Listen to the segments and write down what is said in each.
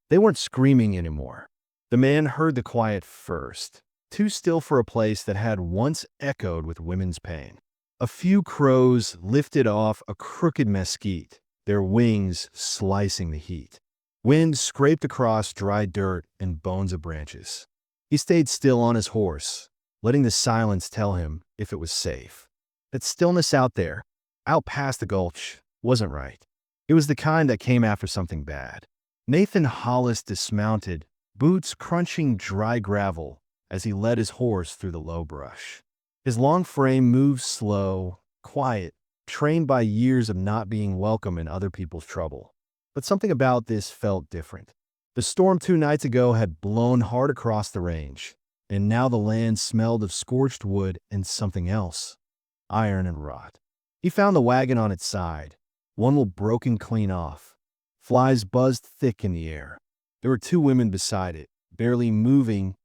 They weren't screaming anymore. The man heard the quiet first, too still for a place that had once echoed with women's pain. A few crows lifted off a crooked mesquite, their wings slicing the heat. Wind scraped across dry dirt and bones of branches. He stayed still on his horse, letting the silence tell him if it was safe. That stillness out there, out past the gulch, wasn't right. It was the kind that came after something bad. Nathan Hollis dismounted, boots crunching dry gravel as he led his horse through the low brush. His long frame moved slow, quiet, trained by years of not being welcome in other people's trouble. But something about this felt different. The storm 2 nights ago had blown hard across the range, and now the land smelled of scorched wood and something else, iron and rot. He found the wagon on its side, one little broken clean off. Flies buzzed thick in the air. There were 2 women beside it, barely moving,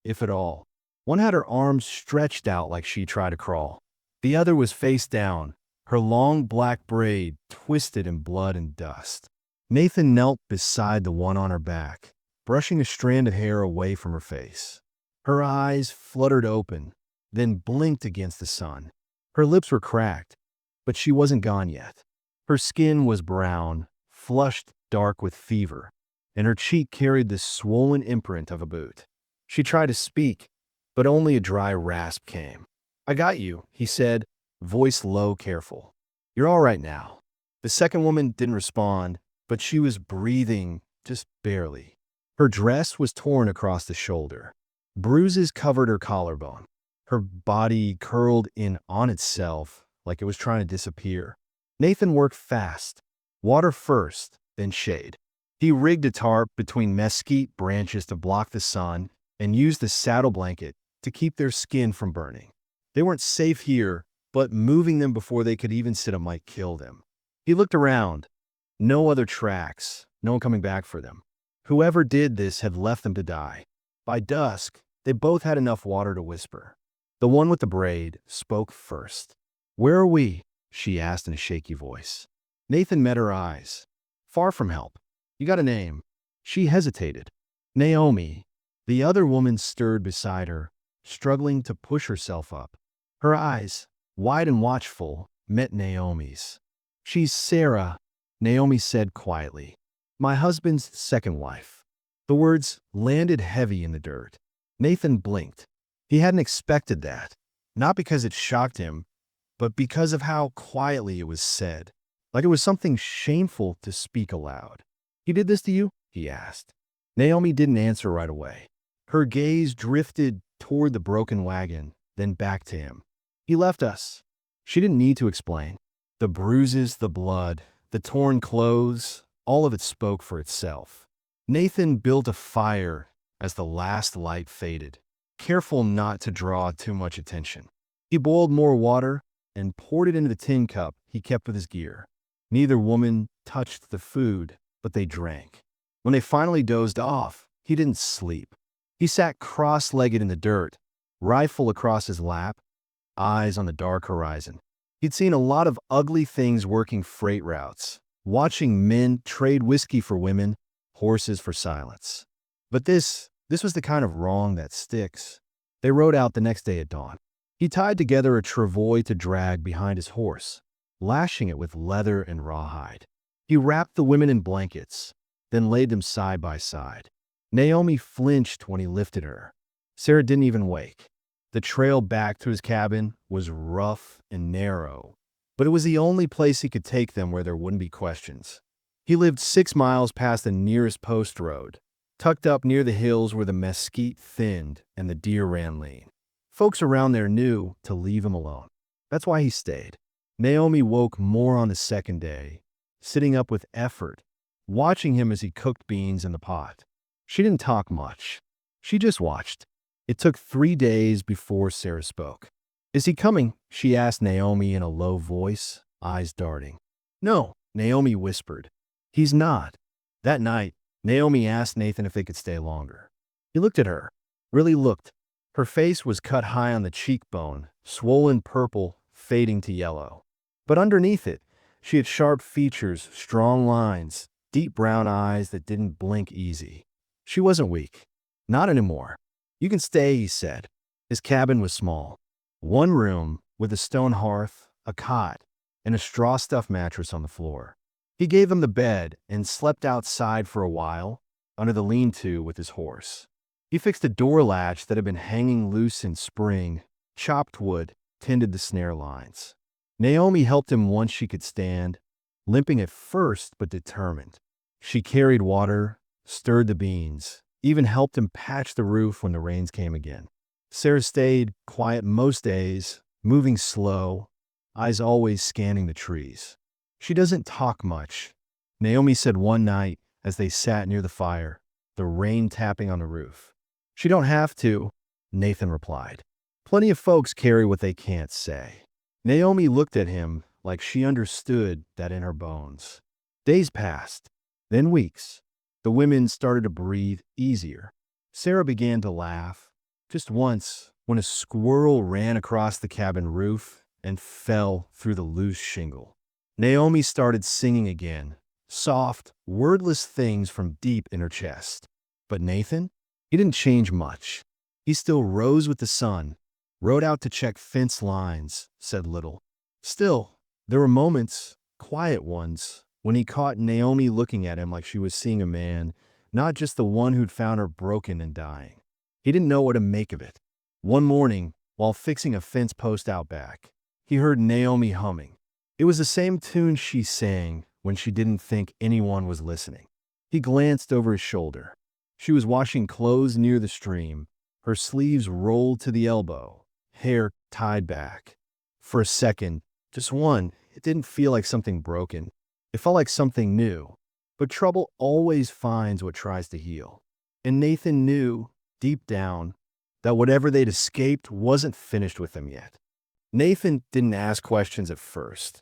if at all. One had her arms stretched out like she tried to crawl. The other was face down, her long black braid twisted in blood and dust. Nathan knelt beside the one on her back, brushing a strand of hair away from her face. Her eyes fluttered open, then blinked against the sun. Her lips were cracked, but she wasn't gone yet. Her skin was brown, flushed dark with fever, and her cheek carried the swollen imprint of a boot. She tried to speak, but only a dry rasp came. "I got you," he said, voice low, careful. "You're all right now." The second woman didn't respond, but she was breathing, just barely. Her dress was torn across the shoulder. Bruises covered her collarbone. Her body curled in on itself like it was trying to disappear. Nathan worked fast. Water first, then shade. He rigged a tarp between mesquite branches to block the sun and used the saddle blanket to keep their skin from burning. They weren't safe here, but moving them before they could even sit up might kill them. He looked around. No other tracks, no one coming back for them. Whoever did this had left them to die. By dusk, they both had enough water to whisper. The one with the braid spoke first. "Where are we?" she asked in a shaky voice. Nathan met her eyes. "Far from help. You got a name?" She hesitated. "Naomi." The other woman stirred beside her, struggling to push herself up. Her eyes, wide and watchful, met Naomi's. "She's Sarah," Naomi said quietly. "My husband's second wife." The words landed heavy in the dirt. Nathan blinked. He hadn't expected that, not because it shocked him, but because of how quietly it was said, like it was something shameful to speak aloud. "He did this to you?" he asked. Naomi didn't answer right away. Her gaze drifted toward the broken wagon, then back to him. "He left us." She didn't need to explain. The bruises, the blood, the torn clothes, all of it spoke for itself. Nathan built a fire as the last light faded, careful not to draw too much attention. He boiled more water and poured it into the tin cup he kept with his gear. Neither woman touched the food, but they drank. When they finally dozed off, he didn't sleep. He sat cross-legged in the dirt, rifle across his lap, eyes on the dark horizon. He'd seen a lot of ugly things working freight routes, watching men trade whiskey for women, horses for silence. But this was the kind of wrong that sticks. They rode out the next day at dawn. He tied together a travois to drag behind his horse, lashing it with leather and rawhide. He wrapped the women in blankets, then laid them side by side. Naomi flinched when he lifted her. Sarah didn't even wake. The trail back to his cabin was rough and narrow, but it was the only place he could take them where there wouldn't be questions. He lived 6 miles past the nearest post road, tucked up near the hills where the mesquite thinned and the deer ran lean. Folks around there knew to leave him alone. That's why he stayed. Naomi woke more on the second day, sitting up with effort, watching him as he cooked beans in the pot. She didn't talk much. She just watched. It took 3 days before Sarah spoke. "Is he coming?" she asked Naomi in a low voice, eyes darting. "No," Naomi whispered. "He's not." That night, Naomi asked Nathan if they could stay longer. He looked at her, really looked. Her face was cut high on the cheekbone, swollen purple, fading to yellow. But underneath it, she had sharp features, strong lines, deep brown eyes that didn't blink easy. She wasn't weak. Not anymore. You can stay, he said. His cabin was small. One room with a stone hearth, a cot, and a straw-stuffed mattress on the floor. He gave them the bed and slept outside for a while, under the lean-to with his horse. He fixed a door latch that had been hanging loose in spring, chopped wood, tended the snare lines. Naomi helped him once she could stand, limping at first but determined. She carried water, stirred the beans, even helped him patch the roof when the rains came again. Sarah stayed quiet most days, moving slow, eyes always scanning the trees. She doesn't talk much, Naomi said one night as they sat near the fire, the rain tapping on the roof. She don't have to, Nathan replied. Plenty of folks carry what they can't say. Naomi looked at him like she understood that in her bones. Days passed, then weeks. The women started to breathe easier. Sarah began to laugh, just once, when a squirrel ran across the cabin roof and fell through the loose shingle. Naomi started singing again, soft, wordless things from deep in her chest. But Nathan? He didn't change much. He still rose with the sun, rode out to check fence lines, said little. Still, there were moments, quiet ones, when he caught Naomi looking at him like she was seeing a man, not just the one who'd found her broken and dying. He didn't know what to make of it. One morning, while fixing a fence post out back, he heard Naomi humming. It was the same tune she sang when she didn't think anyone was listening. He glanced over his shoulder. She was washing clothes near the stream, her sleeves rolled to the elbow, hair tied back. For a second, just one, it didn't feel like something broken. It felt like something new. But trouble always finds what tries to heal. And Nathan knew, deep down, that whatever they'd escaped wasn't finished with them yet. Nathan didn't ask questions at first.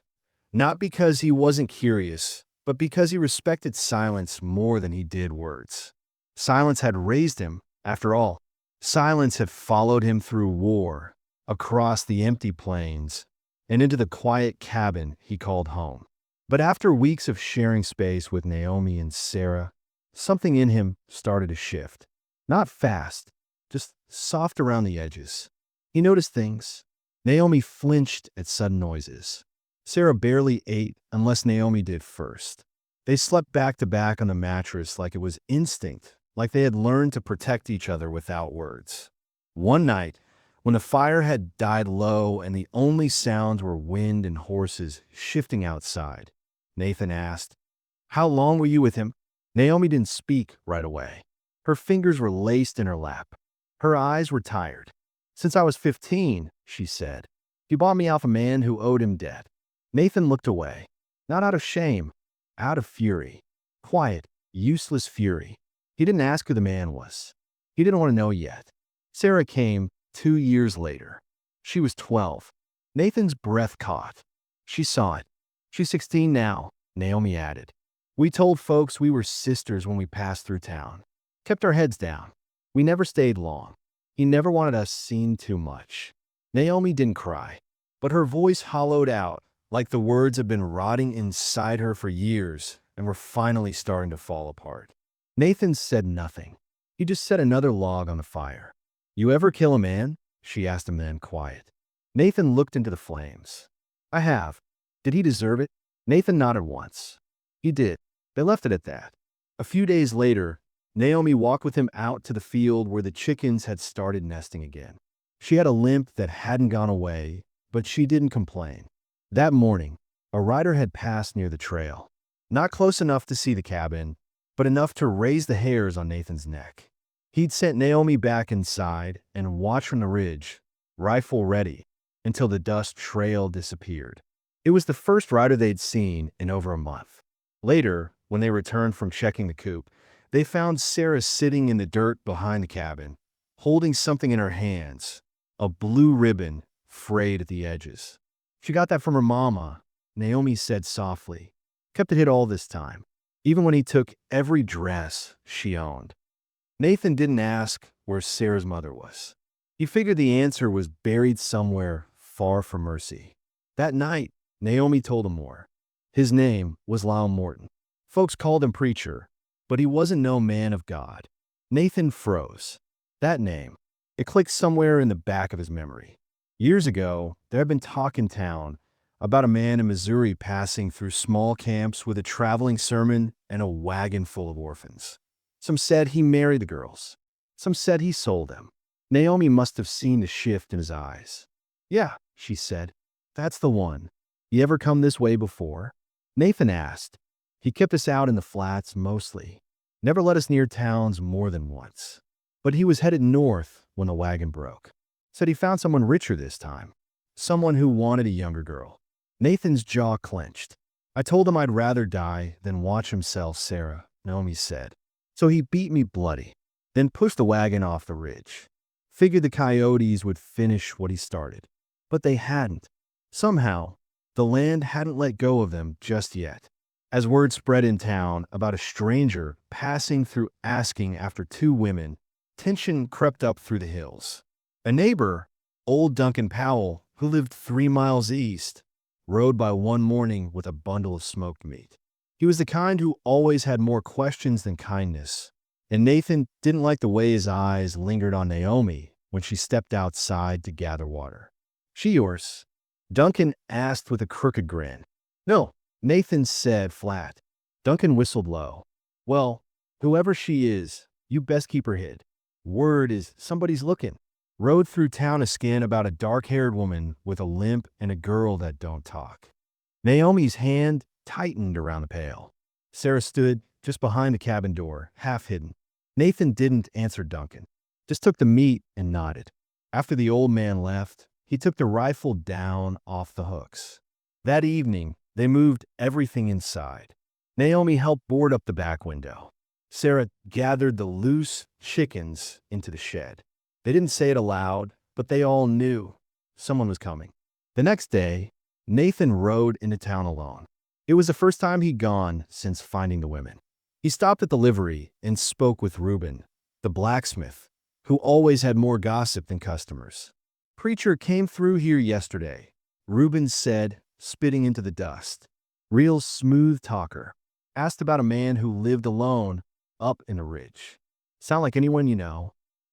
Not because he wasn't curious, but because he respected silence more than he did words. Silence had raised him, after all. Silence had followed him through war, across the empty plains, and into the quiet cabin he called home. But after weeks of sharing space with Naomi and Sarah, something in him started to shift. Not fast, just soft around the edges. He noticed things. Naomi flinched at sudden noises. Sarah barely ate unless Naomi did first. They slept back to back on the mattress like it was instinct, like they had learned to protect each other without words. One night, when the fire had died low and the only sounds were wind and horses shifting outside, Nathan asked, "How long were you with him?" Naomi didn't speak right away. Her fingers were laced in her lap. Her eyes were tired. "Since I was 15, she said. He bought me off a man who owed him debt." Nathan looked away, not out of shame, out of fury. Quiet, useless fury. He didn't ask who the man was. He didn't want to know yet. Sarah came 2 years later. She was 12. Nathan's breath caught. She saw it. "She's 16 now," Naomi added. "We told folks we were sisters when we passed through town. Kept our heads down. We never stayed long. He never wanted us seen too much." Naomi didn't cry, but her voice hollowed out like the words had been rotting inside her for years and were finally starting to fall apart. Nathan said nothing. He just set another log on the fire. "You ever kill a man?" she asked him then, quiet. Nathan looked into the flames. "I have. Did he deserve it?" Nathan nodded once. He did. They left it at that. A few days later, Naomi walked with him out to the field where the chickens had started nesting again. She had a limp that hadn't gone away, but she didn't complain. That morning, a rider had passed near the trail. Not close enough to see the cabin, but enough to raise the hairs on Nathan's neck. He'd sent Naomi back inside and watched from the ridge, rifle ready, until the dust trail disappeared. It was the first rider they'd seen in over a month. Later, when they returned from checking the coop, they found Sarah sitting in the dirt behind the cabin, holding something in her hands, a blue ribbon frayed at the edges. "She got that from her mama," Naomi said softly. "Kept it hid all this time, even when he took every dress she owned." Nathan didn't ask where Sarah's mother was. He figured the answer was buried somewhere far from Mercy. That night, Naomi told him more. His name was Lyle Morton. Folks called him preacher, but he wasn't no man of God. Nathan froze. That name. It clicked somewhere in the back of his memory. Years ago, there had been talk in town about a man in Missouri passing through small camps with a traveling sermon and a wagon full of orphans. Some said he married the girls. Some said he sold them. Naomi must have seen the shift in his eyes. "Yeah," she said. "That's the one. You ever come this way before?" Nathan asked. He kept us out in the flats mostly. Never let us near towns more than once. But he was headed north when the wagon broke. Said he found someone richer this time. Someone who wanted a younger girl. Nathan's jaw clenched. "I told him I'd rather die than watch him sell Sarah," Naomi said. "So he beat me bloody, then pushed the wagon off the ridge. Figured the coyotes would finish what he started. But they hadn't. Somehow, the land hadn't let go of them just yet. As word spread in town about a stranger passing through asking after two women, tension crept up through the hills. A neighbor, old Duncan Powell, who lived 3 miles east, rode by one morning with a bundle of smoked meat. He was the kind who always had more questions than kindness, and Nathan didn't like the way his eyes lingered on Naomi when she stepped outside to gather water. "She yours?" Duncan asked with a crooked grin. "No," Nathan said flat. Duncan whistled low. "Well, whoever she is, you best keep her hid. Word is somebody's looking." Rode through town a skin about a dark-haired woman with a limp and a girl that don't talk. Naomi's hand tightened around the pail. Sarah stood just behind the cabin door, half hidden. Nathan didn't answer Duncan, just took the meat and nodded. After the old man left, he took the rifle down off the hooks. That evening, they moved everything inside. Naomi helped board up the back window. Sarah gathered the loose chickens into the shed. They didn't say it aloud, but they all knew someone was coming. The next day, Nathan rode into town alone. It was the first time he'd gone since finding the women. He stopped at the livery and spoke with Reuben, the blacksmith, who always had more gossip than customers. "Preacher came through here yesterday," Reuben said, spitting into the dust. "Real smooth talker. Asked about a man who lived alone up in a ridge. Sound like anyone you know?"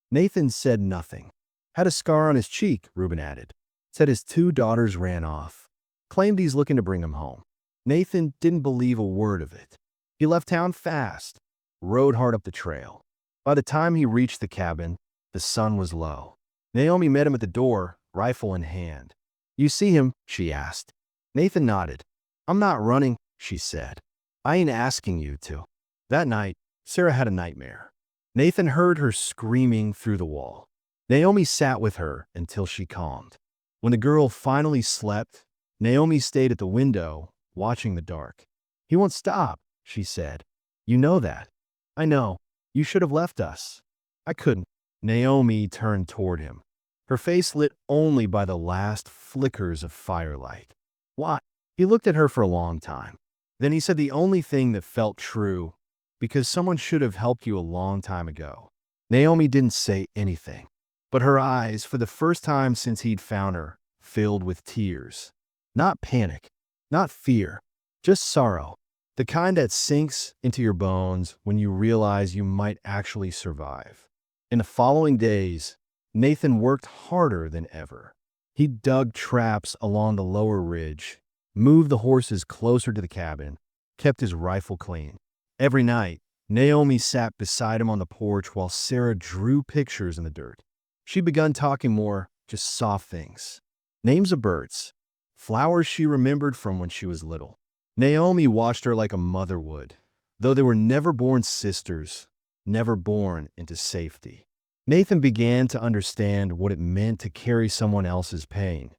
Nathan said nothing. "Had a scar on his cheek," Reuben added. "Said his 2 daughters ran off. Claimed he's looking to bring them home." Nathan didn't believe a word of it. He left town fast, rode hard up the trail. By the time he reached the cabin, the sun was low. Naomi met him at the door, rifle in hand. "You see him?" she asked. Nathan nodded. "I'm not running," she said. "I ain't asking you to." That night, Sarah had a nightmare. Nathan heard her screaming through the wall. Naomi sat with her until she calmed. When the girl finally slept, Naomi stayed at the window, watching the dark. "He won't stop," she said. "You know that." "I know. You should have left us." "I couldn't." Naomi turned toward him, her face lit only by the last flickers of firelight. "Why?" He looked at her for a long time. Then he said the only thing that felt true, "Because someone should have helped you a long time ago." Naomi didn't say anything, but her eyes, for the first time since he'd found her, filled with tears. Not panic, not fear, just sorrow. The kind that sinks into your bones when you realize you might actually survive. In the following days, Nathan worked harder than ever. He dug traps along the lower ridge, moved the horses closer to the cabin, kept his rifle clean. Every night, Naomi sat beside him on the porch while Sarah drew pictures in the dirt. She'd begun talking more, just soft things. Names of birds, flowers she remembered from when she was little. Naomi watched her like a mother would, though they were never born sisters, never born into safety. Nathan began to understand what it meant to carry someone else's pain.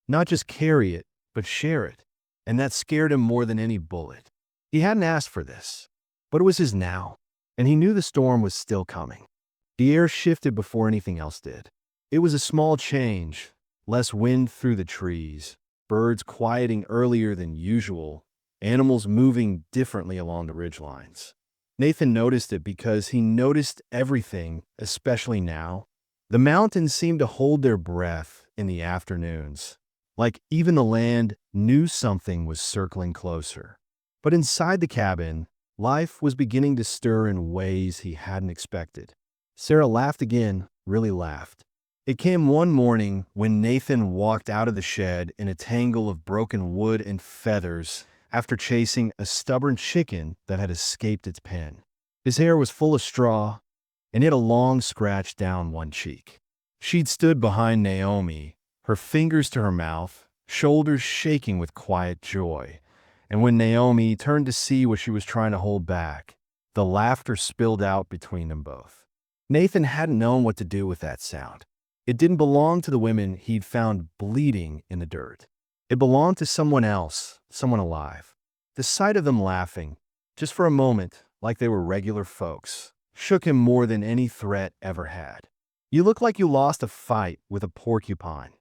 Not just carry it, but share it. And that scared him more than any bullet. He hadn't asked for this. But it was his now, and he knew the storm was still coming. The air shifted before anything else did. It was a small change, less wind through the trees, birds quieting earlier than usual, animals moving differently along the ridgelines. Nathan noticed it because he noticed everything, especially now. The mountains seemed to hold their breath in the afternoons, like even the land knew something was circling closer. But inside the cabin, Life was beginning to stir in ways he hadn't expected. Sarah laughed again, really laughed. It came one morning when Nathan walked out of the shed in a tangle of broken wood and feathers after chasing a stubborn chicken that had escaped its pen. His hair was full of straw, and he had a long scratch down one cheek. She'd stood behind Naomi, her fingers to her mouth, shoulders shaking with quiet joy. And when Naomi turned to see what she was trying to hold back, the laughter spilled out between them both. Nathan hadn't known what to do with that sound. It didn't belong to the women he'd found bleeding in the dirt. It belonged to someone else, someone alive. The sight of them laughing, just for a moment, like they were regular folks, shook him more than any threat ever had. "You look like you lost a fight with a porcupine,"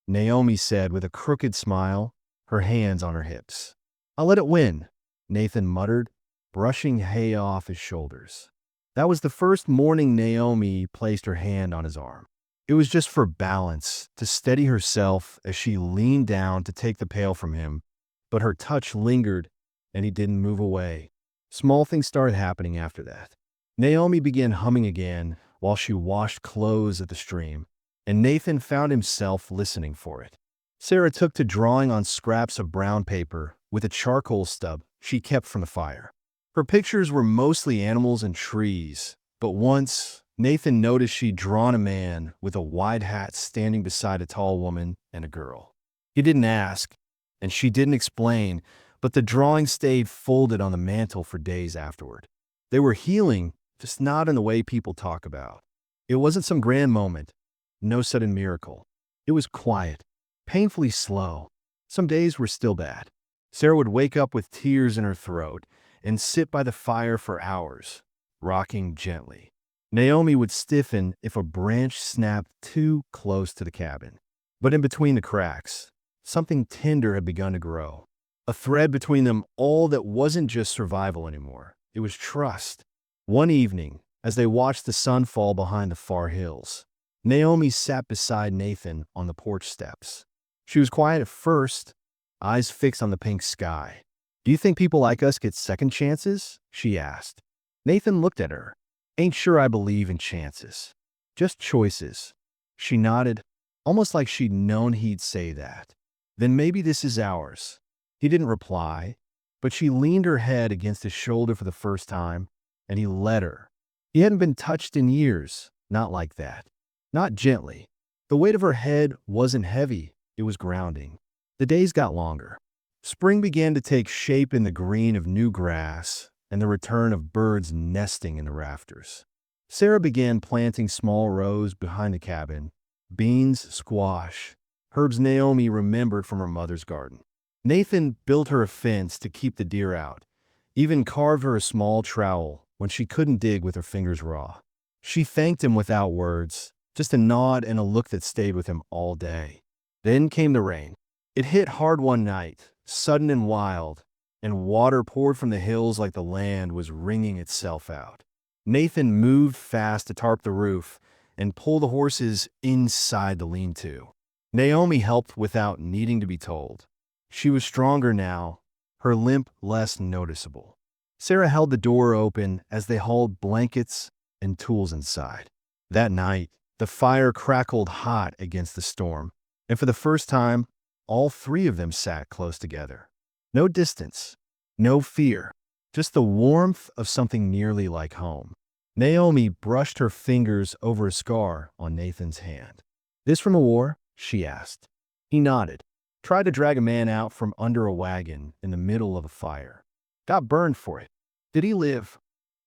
Naomi said with a crooked smile, her hands on her hips. "I'll let it win," Nathan muttered, brushing hay off his shoulders. That was the first morning Naomi placed her hand on his arm. It was just for balance, to steady herself as she leaned down to take the pail from him, but her touch lingered and he didn't move away. Small things started happening after that. Naomi began humming again while she washed clothes at the stream, and Nathan found himself listening for it. Sarah took to drawing on scraps of brown paper with a charcoal stub she kept from the fire. Her pictures were mostly animals and trees, but once Nathan noticed she'd drawn a man with a wide hat standing beside a tall woman and a girl. He didn't ask, and she didn't explain, but the drawing stayed folded on the mantel for days afterward. They were healing, just not in the way people talk about. It wasn't some grand moment, no sudden miracle. It was quiet, painfully slow. Some days were still bad. Sarah would wake up with tears in her throat and sit by the fire for hours, rocking gently. Naomi would stiffen if a branch snapped too close to the cabin. But in between the cracks, something tender had begun to grow. A thread between them all that wasn't just survival anymore. It was trust. One evening, as they watched the sun fall behind the far hills, Naomi sat beside Nathan on the porch steps. She was quiet at first, eyes fixed on the pink sky. "Do you think people like us get second chances?" she asked. Nathan looked at her. "Ain't sure I believe in chances. Just choices." She nodded, almost like she'd known he'd say that. "Then maybe this is ours." He didn't reply, but she leaned her head against his shoulder for the first time, and he let her. He hadn't been touched in years, not like that. Not gently. The weight of her head wasn't heavy, it was grounding. The days got longer. Spring began to take shape in the green of new grass and the return of birds nesting in the rafters. Sarah began planting small rows behind the cabin, beans, squash, herbs Naomi remembered from her mother's garden. Nathan built her a fence to keep the deer out, even carved her a small trowel when she couldn't dig with her fingers raw. She thanked him without words, just a nod and a look that stayed with him all day. Then came the rain. It hit hard one night, sudden and wild, and water poured from the hills like the land was wringing itself out. Nathan moved fast to tarp the roof and pull the horses inside the lean-to. Naomi helped without needing to be told. She was stronger now, her limp less noticeable. Sarah held the door open as they hauled blankets and tools inside. That night, the fire crackled hot against the storm, and for the first time, all three of them sat close together. No distance, no fear, just the warmth of something nearly like home. Naomi brushed her fingers over a scar on Nathan's hand. "This from a war?" she asked. He nodded. "Tried to drag a man out from under a wagon in the middle of a fire. Got burned for it. Did he live?"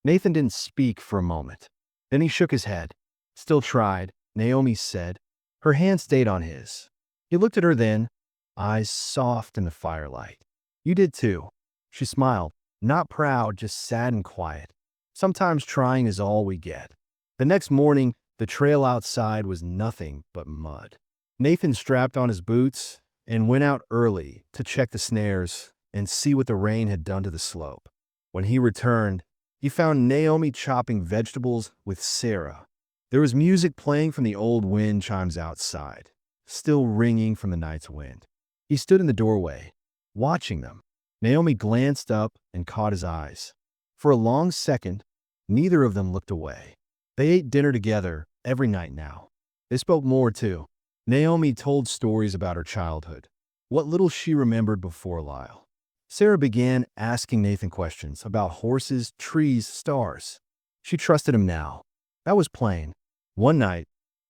Nathan didn't speak for a moment. Then he shook his head. "Still tried," Naomi said. Her hand stayed on his. He looked at her then, eyes soft in the firelight. "You did too." She smiled, not proud, just sad and quiet. Sometimes trying is all we get. The next morning, the trail outside was nothing but mud. Nathan strapped on his boots and went out early to check the snares and see what the rain had done to the slope. When he returned, he found Naomi chopping vegetables with Sarah. There was music playing from the old wind chimes outside, still ringing from the night's wind. He stood in the doorway, watching them. Naomi glanced up and caught his eyes. For a long second, neither of them looked away. They ate dinner together every night now. They spoke more, too. Naomi told stories about her childhood, what little she remembered before Lyle. Sarah began asking Nathan questions about horses, trees, stars. She trusted him now. That was plain. One night,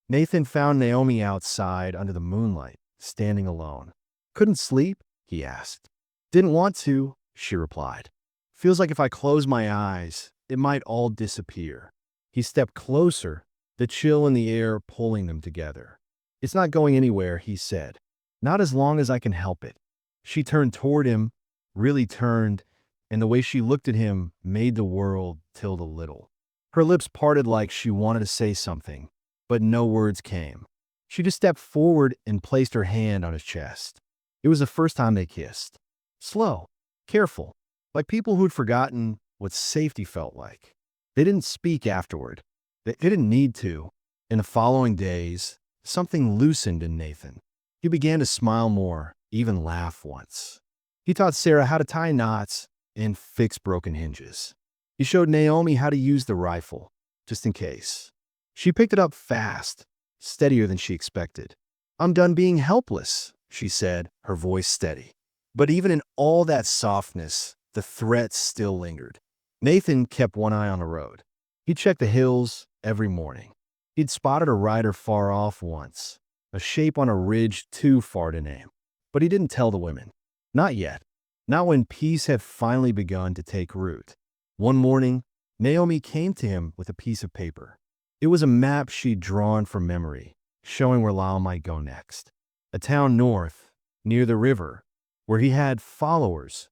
Nathan found Naomi outside under the moonlight, standing alone. "Couldn't sleep?" he asked. "Didn't want to," she replied. "Feels like if I close my eyes, it might all disappear." He stepped closer, the chill in the air pulling them together. "It's not going anywhere," he said. "Not as long as I can help it." She turned toward him, really turned, and the way she looked at him made the world tilt a little. Her lips parted like she wanted to say something, but no words came. She just stepped forward and placed her hand on his chest. It was the first time they kissed. Slow, careful, like people who'd forgotten what safety felt like. They didn't speak afterward. They didn't need to. In the following days, something loosened in Nathan. He began to smile more, even laugh once. He taught Sarah how to tie knots and fix broken hinges. He showed Naomi how to use the rifle, just in case. She picked it up fast, steadier than she expected. "I'm done being helpless," she said, her voice steady. But even in all that softness, the threat still lingered. Nathan kept one eye on the road. He checked the hills every morning. He'd spotted a rider far off once, a shape on a ridge too far to name. But he didn't tell the women. Not yet. Not when peace had finally begun to take root. One morning, Naomi came to him with a piece of paper. It was a map she'd drawn from memory, showing where Lyle might go next. A town north, near the river, where he had followers,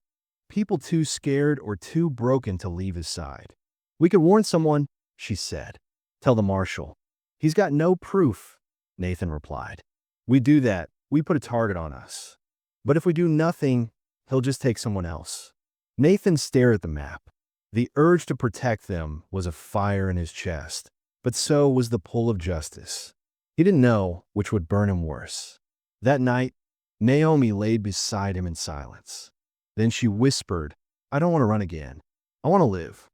people too scared or too broken to leave his side. "We could warn someone," she said. "Tell the marshal." "He's got no proof," Nathan replied. "We do that. We put a target on us. But if we do nothing, he'll just take someone else." Nathan stared at the map. The urge to protect them was a fire in his chest, but so was the pull of justice. He didn't know which would burn him worse. That night, Naomi laid beside him in silence. Then she whispered, "I don't want to run again. I want to live."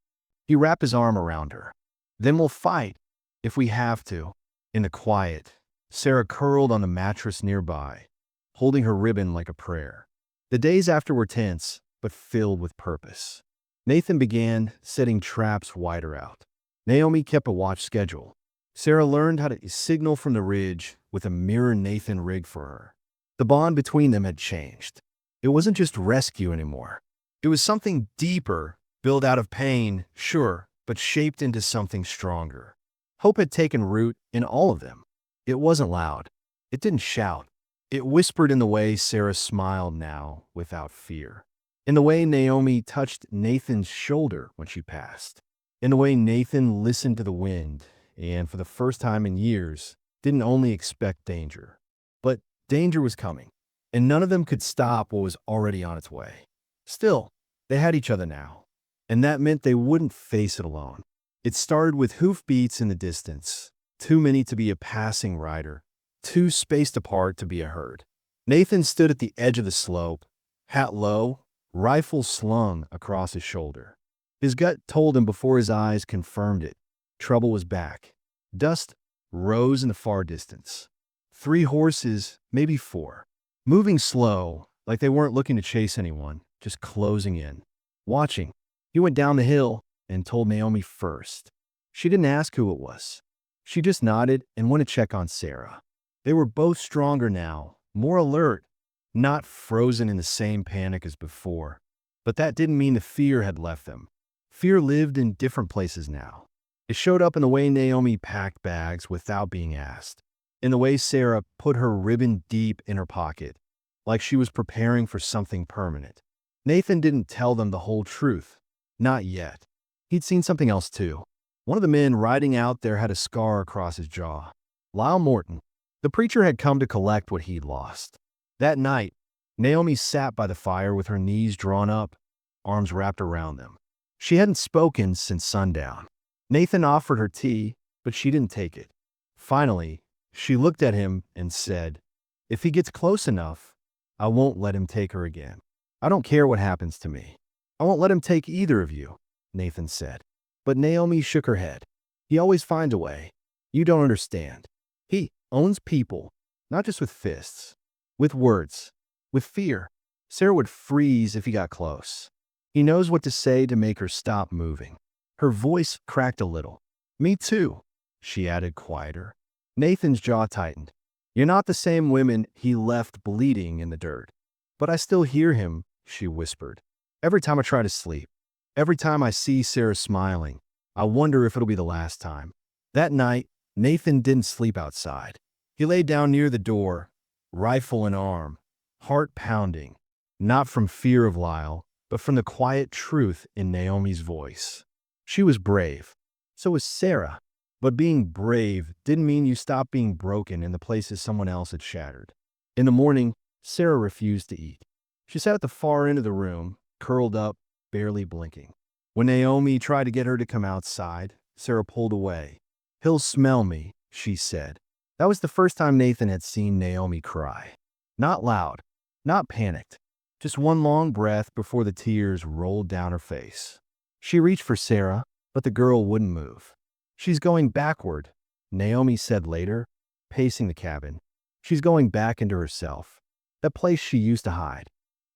He wrapped his arm around her. "Then we'll fight, if we have to." In the quiet, Sarah curled on the mattress nearby, holding her ribbon like a prayer. The days after were tense, but filled with purpose. Nathan began setting traps wider out. Naomi kept a watch schedule. Sarah learned how to signal from the ridge with a mirror Nathan rigged for her. The bond between them had changed. It wasn't just rescue anymore. It was something deeper, built out of pain, sure, but shaped into something stronger. Hope had taken root in all of them. It wasn't loud. It didn't shout. It whispered in the way Sarah smiled now without fear. In the way Naomi touched Nathan's shoulder when she passed. In the way Nathan listened to the wind and, for the first time in years, didn't only expect danger. But danger was coming, and none of them could stop what was already on its way. Still, they had each other now, and that meant they wouldn't face it alone. It started with hoofbeats in the distance, too many to be a passing rider, too spaced apart to be a herd. Nathan stood at the edge of the slope, hat low, rifle slung across his shoulder. His gut told him before his eyes confirmed it. Trouble was back. Dust rose in the far distance. 3 horses, maybe 4, moving slow, like they weren't looking to chase anyone, just closing in. Watching, he went down the hill and told Naomi first. She didn't ask who it was. She just nodded and went to check on Sarah. They were both stronger now, more alert, not frozen in the same panic as before. But that didn't mean the fear had left them. Fear lived in different places now. It showed up in the way Naomi packed bags without being asked, in the way Sarah put her ribbon deep in her pocket, like she was preparing for something permanent. Nathan didn't tell them the whole truth. Not yet. He'd seen something else too. One of the men riding out there had a scar across his jaw. Lyle Morton. The preacher had come to collect what he'd lost. That night, Naomi sat by the fire with her knees drawn up, arms wrapped around them. She hadn't spoken since sundown. Nathan offered her tea, but she didn't take it. Finally, she looked at him and said, "If he gets close enough, I won't let him take her again. I don't care what happens to me. I won't let him take either of you." Nathan said. But Naomi shook her head. He always finds a way. You don't understand. He owns people, not just with fists, with words, with fear. Sarah would freeze if he got close. He knows what to say to make her stop moving. Her voice cracked a little. Me too, she added quieter. Nathan's jaw tightened. You're not the same woman he left bleeding in the dirt. But I still hear him, she whispered. Every time I try to sleep, every time I see Sarah smiling, I wonder if it'll be the last time. That night, Nathan didn't sleep outside. He lay down near the door, rifle in arm, heart pounding, not from fear of Lyle, but from the quiet truth in Naomi's voice. She was brave. So was Sarah. But being brave didn't mean you stopped being broken in the places someone else had shattered. In the morning, Sarah refused to eat. She sat at the far end of the room, curled up, barely blinking. When Naomi tried to get her to come outside, Sarah pulled away. He'll smell me, she said. That was the first time Nathan had seen Naomi cry. Not loud, not panicked, just one long breath before the tears rolled down her face. She reached for Sarah, but the girl wouldn't move. She's going backward, Naomi said later, pacing the cabin. She's going back into herself, that place she used to hide.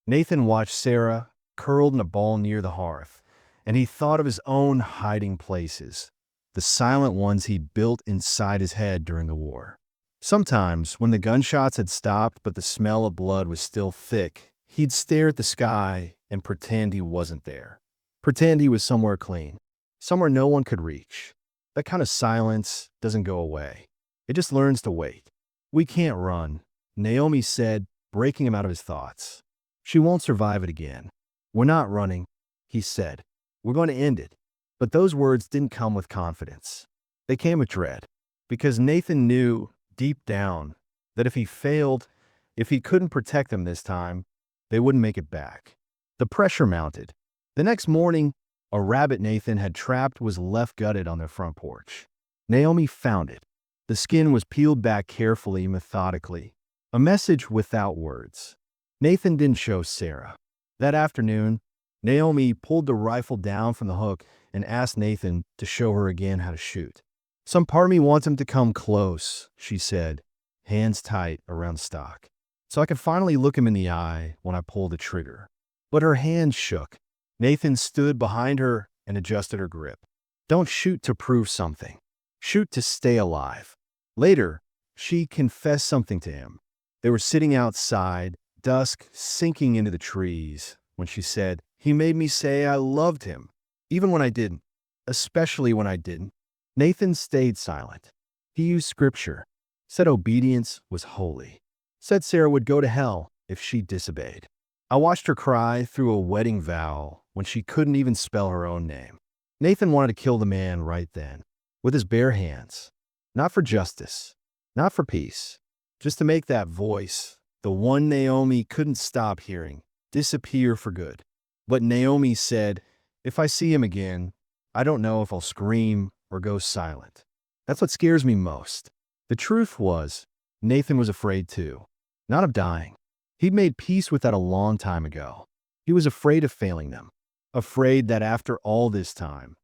Nathan watched Sarah, curled in a ball near the hearth, and he thought of his own hiding places, the silent ones he'd built inside his head during the war. Sometimes, when the gunshots had stopped but the smell of blood was still thick, he'd stare at the sky and pretend he wasn't there. Pretend he was somewhere clean, somewhere no one could reach. That kind of silence doesn't go away. It just learns to wait. We can't run, Naomi said, breaking him out of his thoughts. She won't survive it again. We're not running, he said. We're going to end it. But those words didn't come with confidence. They came with dread. Because Nathan knew, deep down, that if he failed, if he couldn't protect them this time, they wouldn't make it back. The pressure mounted. The next morning, a rabbit Nathan had trapped was left gutted on their front porch. Naomi found it. The skin was peeled back carefully, methodically. A message without words. Nathan didn't show Sarah. That afternoon, Naomi pulled the rifle down from the hook and asked Nathan to show her again how to shoot. Some part of me wants him to come close, she said, hands tight around the stock, so I could finally look him in the eye when I pull the trigger. But her hands shook. Nathan stood behind her and adjusted her grip. Don't shoot to prove something. Shoot to stay alive. Later, she confessed something to him. They were sitting outside, dusk sinking into the trees, when she said, he made me say I loved him, even when I didn't, especially when I didn't. Nathan stayed silent. He used scripture, said obedience was holy, said Sarah would go to hell if she disobeyed. I watched her cry through a wedding vow when she couldn't even spell her own name. Nathan wanted to kill the man right then, with his bare hands. Not for justice, not for peace, just to make that voice, the one Naomi couldn't stop hearing, disappear for good. But Naomi said, if I see him again, I don't know if I'll scream or go silent. That's what scares me most. The truth was, Nathan was afraid too, not of dying. He'd made peace with that a long time ago. He was afraid of failing them. Afraid that after all this time,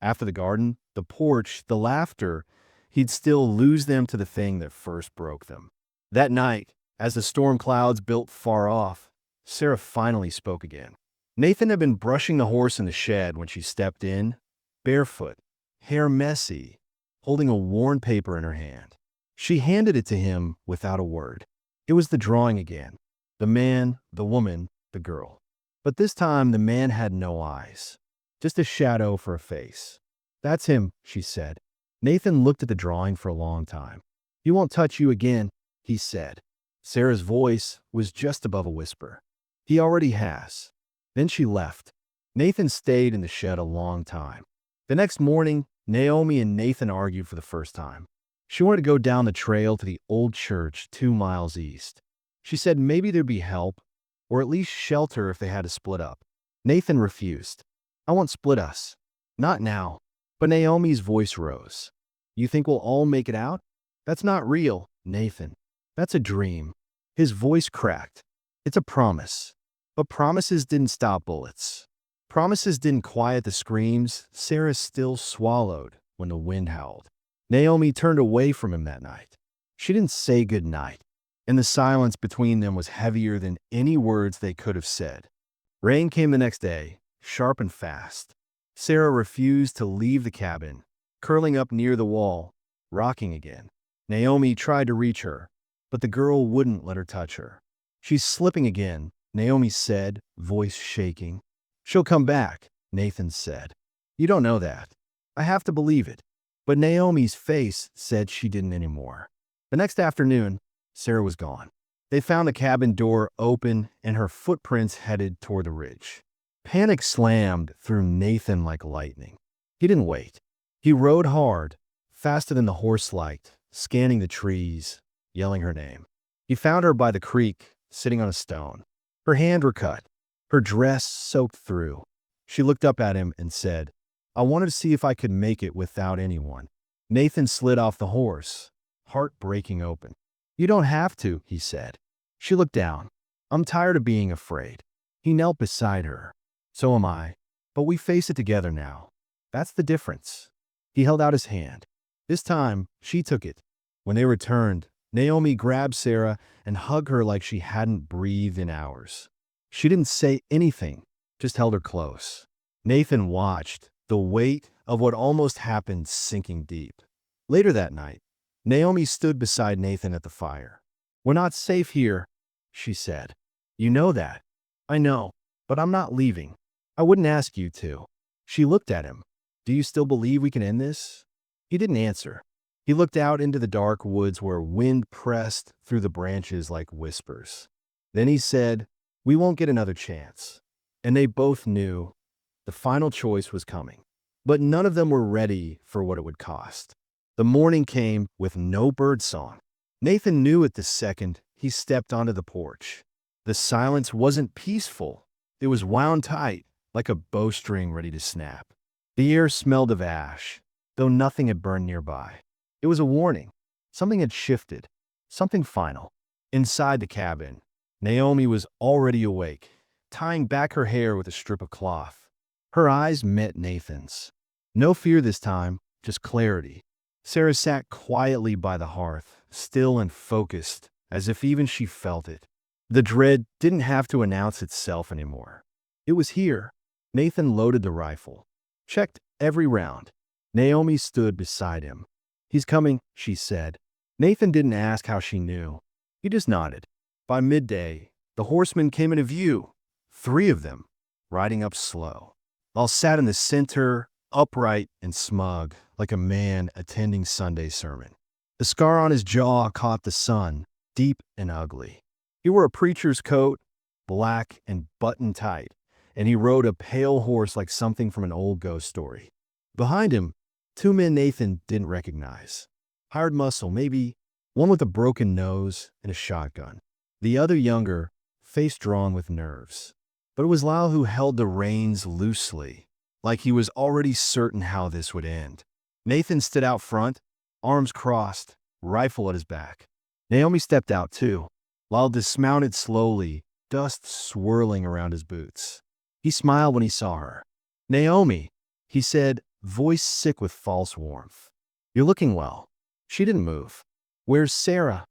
after the garden, the porch, the laughter, he'd still lose them to the thing that first broke them. That night, as the storm clouds built far off, Sarah finally spoke again. Nathan had been brushing the horse in the shed when she stepped in, barefoot, hair messy, holding a worn paper in her hand. She handed it to him without a word. It was the drawing again. The man, the woman, the girl. But this time the man had no eyes, just a shadow for a face. That's him, she said. Nathan looked at the drawing for a long time. He won't touch you again, he said. Sarah's voice was just above a whisper. He already has. Then she left. Nathan stayed in the shed a long time. The next morning, Naomi and Nathan argued for the first time. She wanted to go down the trail to the old church 2 miles east. She said maybe there'd be help, or at least shelter if they had to split up. Nathan refused. I won't split us. Not now. But Naomi's voice rose. You think we'll all make it out? That's not real, Nathan. That's a dream. His voice cracked. It's a promise. But promises didn't stop bullets. Promises didn't quiet the screams Sarah still swallowed when the wind howled. Naomi turned away from him that night. She didn't say good night, and the silence between them was heavier than any words they could have said. Rain came the next day, sharp and fast. Sarah refused to leave the cabin, curling up near the wall, rocking again. Naomi tried to reach her, but the girl wouldn't let her touch her. "She's slipping again," Naomi said, voice shaking. "She'll come back," Nathan said. "You don't know that." "I have to believe it." But Naomi's face said she didn't anymore. The next afternoon, Sarah was gone. They found the cabin door open and her footprints headed toward the ridge. Panic slammed through Nathan like lightning. He didn't wait. He rode hard, faster than the horse liked, scanning the trees, yelling her name. He found her by the creek, sitting on a stone. Her hand were cut, her dress soaked through. She looked up at him and said, "I wanted to see if I could make it without anyone." Nathan slid off the horse, heart breaking open. "You don't have to," he said. She looked down. "I'm tired of being afraid." He knelt beside her. "So am I. But we face it together now. That's the difference." He held out his hand. This time, she took it. When they returned, Naomi grabbed Sarah and hugged her like she hadn't breathed in hours. She didn't say anything, just held her close. Nathan watched, the weight of what almost happened sinking deep. Later that night, Naomi stood beside Nathan at the fire. "We're not safe here," she said. "You know that." "I know, but I'm not leaving. I wouldn't ask you to." She looked at him. "Do you still believe we can end this?" He didn't answer. He looked out into the dark woods where wind pressed through the branches like whispers. Then he said, "We won't get another chance." And they both knew the final choice was coming. But none of them were ready for what it would cost. The morning came with no birdsong. Nathan knew it the second he stepped onto the porch. The silence wasn't peaceful. It was wound tight, like a bowstring ready to snap. The air smelled of ash, though nothing had burned nearby. It was a warning. Something had shifted. Something final. Inside the cabin, Naomi was already awake, tying back her hair with a strip of cloth. Her eyes met Nathan's. No fear this time, just clarity. Sarah sat quietly by the hearth, still and focused, as if even she felt it. The dread didn't have to announce itself anymore. It was here. Nathan loaded the rifle, checked every round. Naomi stood beside him. "He's coming," she said. Nathan didn't ask how she knew. He just nodded. By midday, the horsemen came into view, 3 of them, riding up slow. Lal sat in the center, upright and smug, like a man attending Sunday sermon. The scar on his jaw caught the sun, deep and ugly. He wore a preacher's coat, black and buttoned tight, and he rode a pale horse like something from an old ghost story. Behind him, 2 men Nathan didn't recognize. Hired muscle, maybe, one with a broken nose and a shotgun. The other younger, face drawn with nerves. But it was Lal who held the reins loosely, like he was already certain how this would end. Nathan stood out front, arms crossed, rifle at his back. Naomi stepped out too. Lal dismounted slowly, dust swirling around his boots. He smiled when he saw her. "Naomi," he said, voice sick with false warmth. "You're looking well." She didn't move. "Where's Sarah?"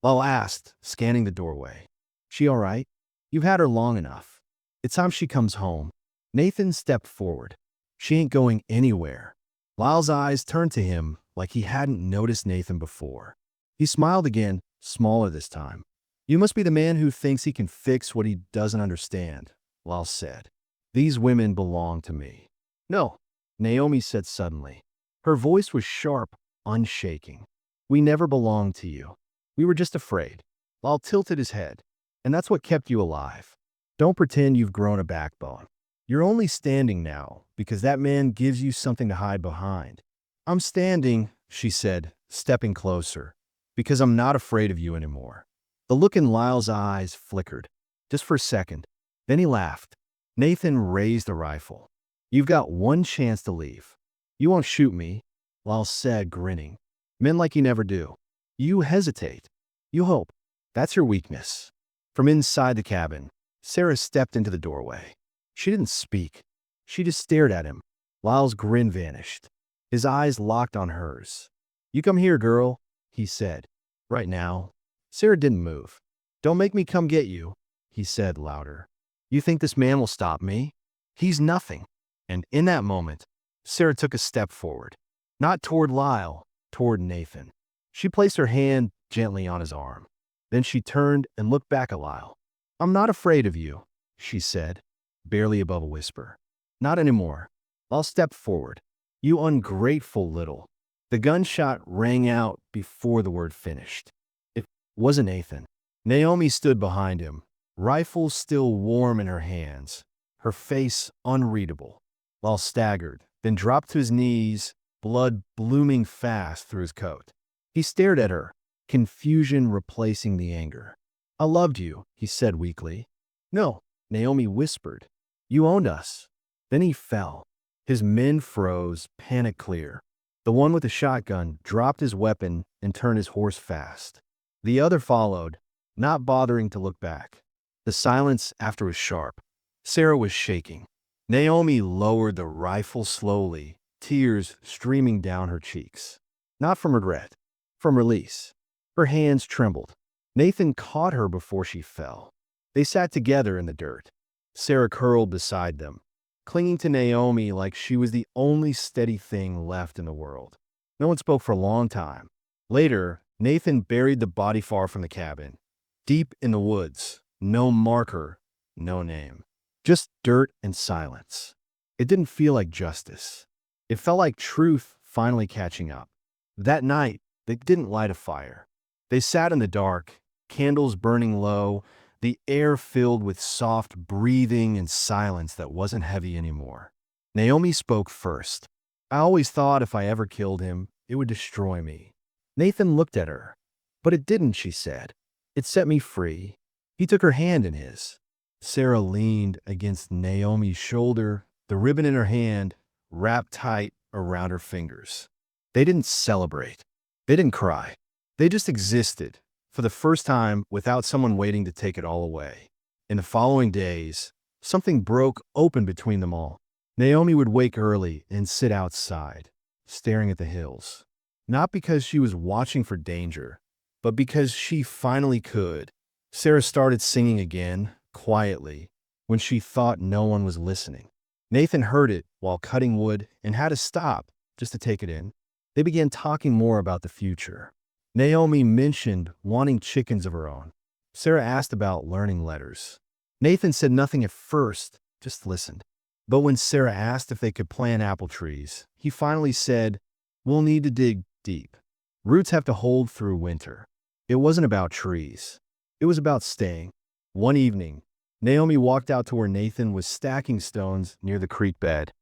Lal asked, scanning the doorway. "She all right? You've had her long enough. It's time she comes home." Nathan stepped forward. "She ain't going anywhere." Lal's eyes turned to him like he hadn't noticed Nathan before. He smiled again, smaller this time. "You must be the man who thinks he can fix what he doesn't understand," Lal said. "These women belong to me." "No," Naomi said suddenly. Her voice was sharp, unshaking. "We never belonged to you. We were just afraid." Lal tilted his head. "And that's what kept you alive. Don't pretend you've grown a backbone. You're only standing now because that man gives you something to hide behind." "I'm standing," she said, stepping closer, "because I'm not afraid of you anymore." The look in Lyle's eyes flickered, just for a second. Then he laughed. Nathan raised the rifle. "You've got one chance to leave. You won't shoot me," Lyle said, grinning. "Men like you never do. You hesitate. You hope. That's your weakness." From inside the cabin, Sarah stepped into the doorway. She didn't speak. She just stared at him. Lyle's grin vanished. His eyes locked on hers. "You come here, girl," he said. "Right now." Sarah didn't move. "Don't make me come get you," he said louder. "You think this man will stop me? He's nothing." And in that moment, Sarah took a step forward. Not toward Lyle, toward Nathan. She placed her hand gently on his arm. Then she turned and looked back at Lyle. "I'm not afraid of you," she said, barely above a whisper. "Not anymore. I'll step forward. You ungrateful little." The gunshot rang out before the word finished. It wasn't Nathan. Naomi stood behind him, rifle still warm in her hands, her face unreadable. Lyle staggered, then dropped to his knees, blood blooming fast through his coat. He stared at her, confusion replacing the anger. "I loved you," he said weakly. "No," Naomi whispered. "You owned us." Then he fell. His men froze, panic clear. The one with the shotgun dropped his weapon and turned his horse fast. The other followed, not bothering to look back. The silence after was sharp. Sarah was shaking. Naomi lowered the rifle slowly, tears streaming down her cheeks. Not from regret, from release. Her hands trembled. Nathan caught her before she fell. They sat together in the dirt. Sarah curled beside them, clinging to Naomi like she was the only steady thing left in the world. No one spoke for a long time. Later, Nathan buried the body far from the cabin, deep in the woods. No marker, no name. Just dirt and silence. It didn't feel like justice. It felt like truth finally catching up. That night, they didn't light a fire. They sat in the dark, candles burning low, the air filled with soft breathing and silence that wasn't heavy anymore. Naomi spoke first. "I always thought if I ever killed him, it would destroy me." Nathan looked at her. "But it didn't," she said. "It set me free." He took her hand in his. Sarah leaned against Naomi's shoulder, the ribbon in her hand wrapped tight around her fingers. They didn't celebrate. They didn't cry. They just existed, for the first time without someone waiting to take it all away. In the following days, something broke open between them all. Naomi would wake early and sit outside, staring at the hills. Not because she was watching for danger, but because she finally could. Sarah started singing again, quietly, when she thought no one was listening. Nathan heard it while cutting wood and had to stop just to take it in. They began talking more about the future. Naomi mentioned wanting chickens of her own. Sarah asked about learning letters. Nathan said nothing at first, just listened. But when Sarah asked if they could plant apple trees, he finally said, "We'll need to dig deep. Roots have to hold through winter." It wasn't about trees. It was about staying. One evening, Naomi walked out to where Nathan was stacking stones near the creek bed.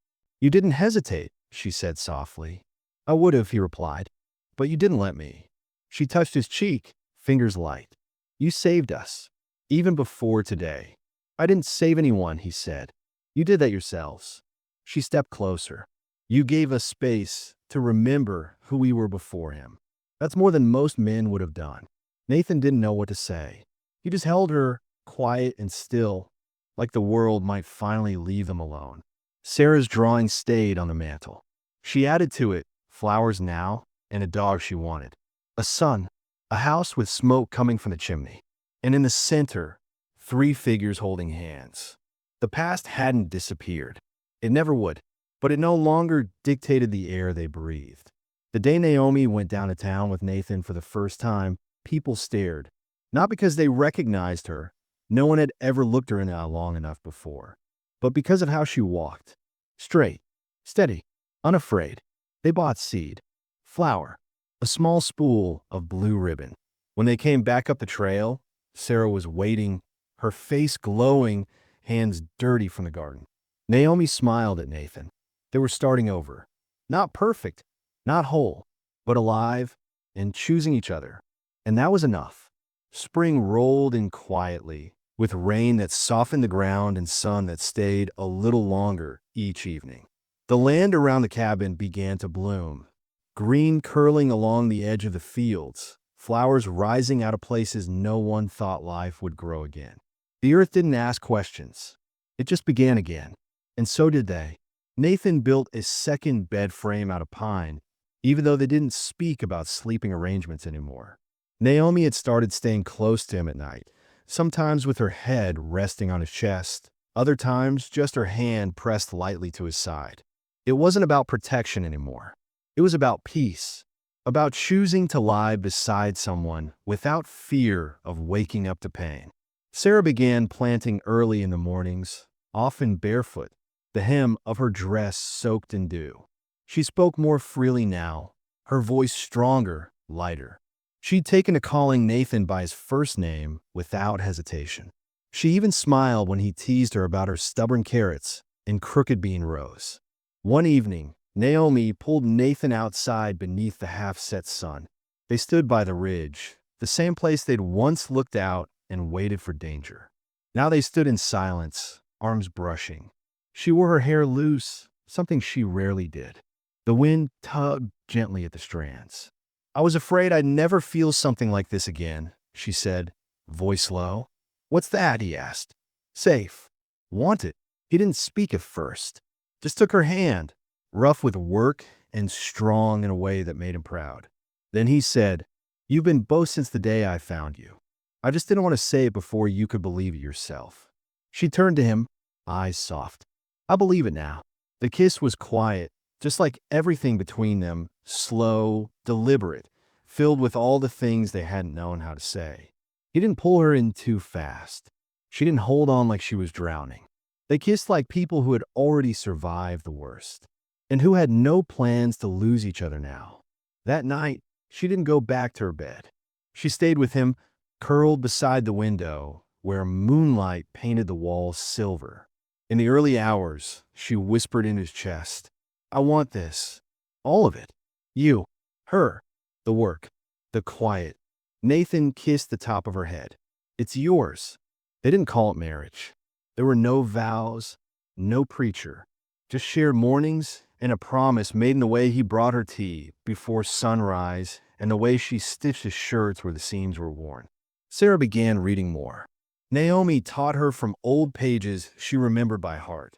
"You didn't hesitate," she said softly. "I would have," he replied, "but you didn't let me." She touched his cheek, fingers light. "You saved us, even before today." "I didn't save anyone," he said. "You did that yourselves." She stepped closer. "You gave us space to remember who we were before him." That's more than most men would have done. Nathan didn't know what to say. He just held her, quiet and still, like the world might finally leave them alone. Sarah's drawing stayed on the mantel. She added to it flowers now and a dog she wanted. A sun, a house with smoke coming from the chimney. And in the center, 3 figures holding hands. The past hadn't disappeared. It never would, but it no longer dictated the air they breathed. The day Naomi went down to town with Nathan for the first time, people stared. Not because they recognized her. No one had ever looked her in the eye long enough before. But because of how she walked. Straight, steady, unafraid. They bought seed, flour, a small spool of blue ribbon. When they came back up the trail, Sarah was waiting, her face glowing, hands dirty from the garden. Naomi smiled at Nathan. They were starting over. Not perfect, not whole, but alive and choosing each other. And that was enough. Spring rolled in quietly, with rain that softened the ground and sun that stayed a little longer each evening. The land around the cabin began to bloom, green curling along the edge of the fields, flowers rising out of places no one thought life would grow again. The earth didn't ask questions. It just began again. And so did they. Nathan built a second bed frame out of pine, even though they didn't speak about sleeping arrangements anymore. Naomi had started staying close to him at night, sometimes with her head resting on his chest, other times just her hand pressed lightly to his side. It wasn't about protection anymore. It was about peace, about choosing to lie beside someone without fear of waking up to pain. Sarah began planting early in the mornings, often barefoot, the hem of her dress soaked in dew. She spoke more freely now, her voice stronger, lighter. She'd taken to calling Nathan by his first name without hesitation. She even smiled when he teased her about her stubborn carrots and crooked bean rows. One evening, Naomi pulled Nathan outside beneath the half-set sun. They stood by the ridge, the same place they'd once looked out and waited for danger. Now they stood in silence, arms brushing. She wore her hair loose, something she rarely did. The wind tugged gently at the strands. "I was afraid I'd never feel something like this again," she said, voice low. "What's that?" he asked. "Safe. Want it." He didn't speak at first, just took her hand, rough with work and strong in a way that made him proud. Then he said, "You've been both since the day I found you. I just didn't want to say it before you could believe it yourself." She turned to him, eyes soft. "I believe it now." The kiss was quiet, just like everything between them, slow, deliberate, filled with all the things they hadn't known how to say. He didn't pull her in too fast. She didn't hold on like she was drowning. They kissed like people who had already survived the worst, and who had no plans to lose each other now. That night, she didn't go back to her bed. She stayed with him, curled beside the window, where moonlight painted the walls silver. In the early hours, she whispered in his chest, "I want this. All of it. You, her, the work, the quiet." Nathan kissed the top of her head. "It's yours." They didn't call it marriage. There were no vows, no preacher, just shared mornings and a promise made in the way he brought her tea before sunrise and the way she stitched his shirts where the seams were worn. Sarah began reading more. Naomi taught her from old pages she remembered by heart.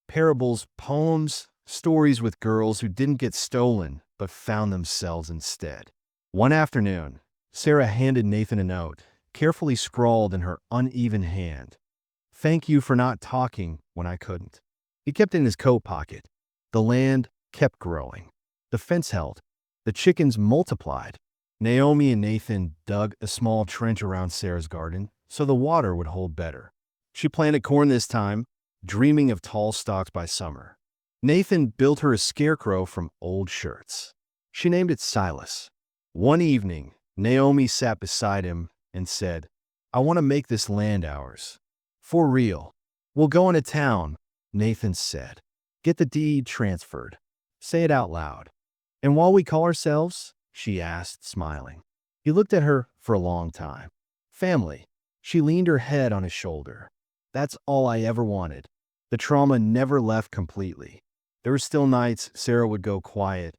Parables, poems, stories with girls who didn't get stolen but found themselves instead. One afternoon, Sarah handed Nathan a note, carefully scrawled in her uneven hand. "Thank you for not talking when I couldn't." He kept it in his coat pocket. The land kept growing. The fence held. The chickens multiplied. Naomi and Nathan dug a small trench around Sarah's garden so the water would hold better. She planted corn this time, dreaming of tall stalks by summer. Nathan built her a scarecrow from old shirts. She named it Silas. One evening, Naomi sat beside him and said, "I want to make this land ours. For real. We'll go into town," Nathan said. "Get the deed transferred. Say it out loud." "And while we call ourselves?" she asked, smiling. He looked at her for a long time. "Family." She leaned her head on his shoulder. "That's all I ever wanted." The trauma never left completely. There were still nights Sarah would go quiet,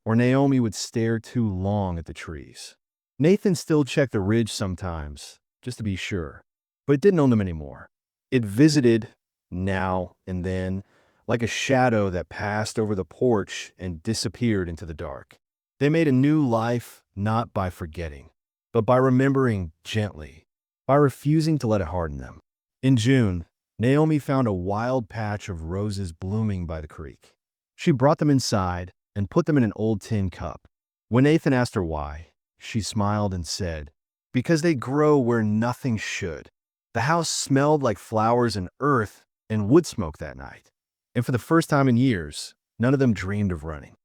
or Naomi would stare too long at the trees. Nathan still checked the ridge sometimes, just to be sure, but it didn't own them anymore. It visited now and then, like a shadow that passed over the porch and disappeared into the dark. They made a new life not by forgetting, but by remembering gently, by refusing to let it harden them. In June, Naomi found a wild patch of roses blooming by the creek. She brought them inside and put them in an old tin cup. When Nathan asked her why, she smiled and said, "Because they grow where nothing should." The house smelled like flowers and earth and wood smoke that night. And for the first time in years, none of them dreamed of running.